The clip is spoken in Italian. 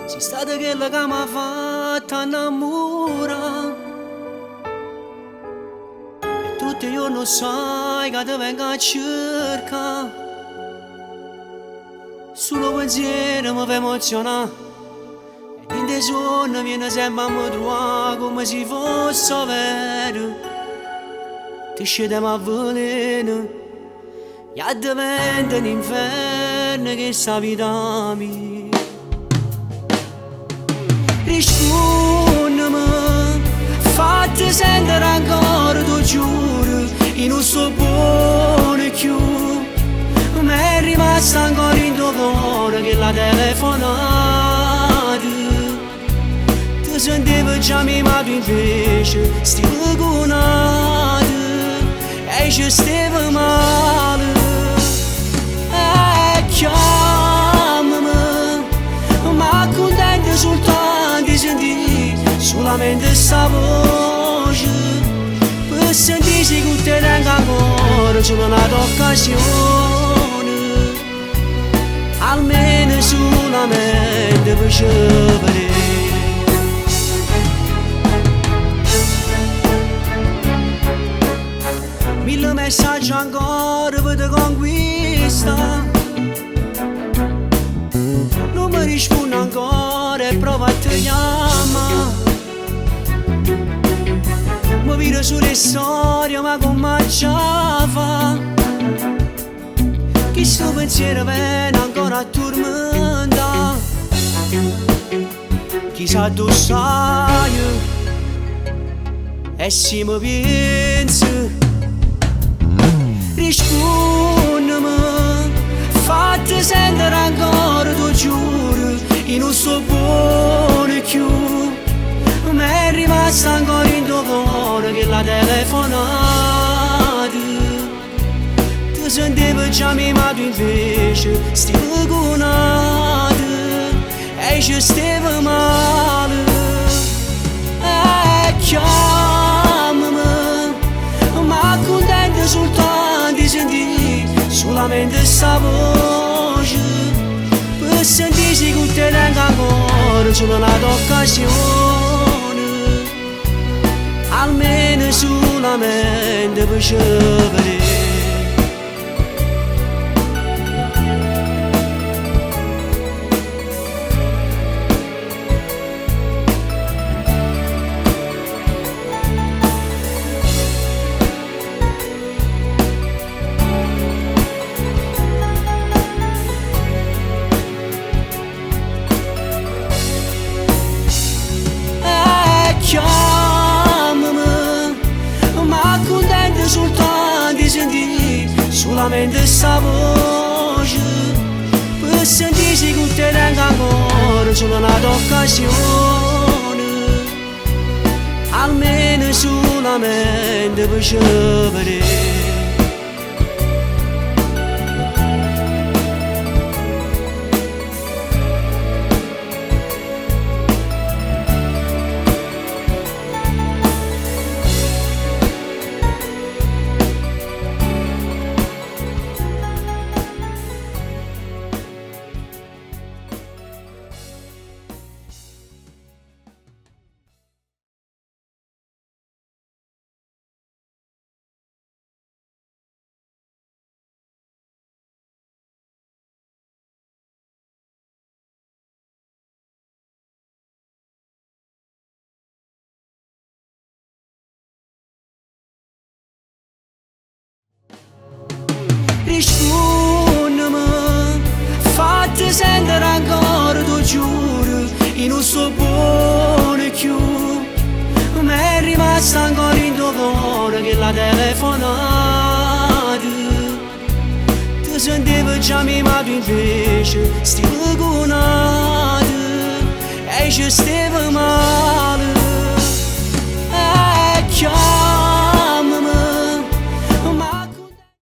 Sei stata quella che mi ha fatto innamorare e tutti i giorni sai che ti vengo a cercare. Solo pensiero mi fa emozionare e in dei sogni viene sempre a mi trovare come se fosse vero. Ti scegliamo a veleno e diventa un inferno che sta vita mia. Rispondimi, fatti sentire ancora, tu giuro, in un suo buono più. Mi è rimasta ancora in tuo cuore che la telefonata. Ti sentivo già ma tu invece stiamo conati e ci stiamo male. Chiamami, ma contento soltanto di sentire solamente sta voce, per sentirsi che te tengo ancora solo un'occasione, almeno solamente per scegliere. Mille messaggi ancora per te conquista, non mi rispondo ancora e provo a te chiamare. Mi vedo sulle storie ma come già fa, che sto pensiero viene ancora a tormentare. Chissà tu sai e se mi pensi. Rispondimi, fatti sentire ancora, tu giuro, in un suo buono più. Mi è rimasta ancora in tuo cuore che la telefonata. Ti sentivo già ma tu invece stiamo conati e ci stiamo male. Chiamami, ma contento soltanto di sentire solamente sta voce, per sentirsi che te tengo ancora solo un'occasione, almeno solamente per scegliere. Chiamami, ma contento soltanto di sentire solamente sta voce, per sentirsi che te tengo ancora solo un'occasione, almeno solamente per scegliere. Rispondimi, fatti sentire ancora, tu giuro, in un suo buono più. Mi è rimasta ancora in tuo cuore che la telefonata. Ti sentivo già ma tu invece stiamo conati e ci stiamo male.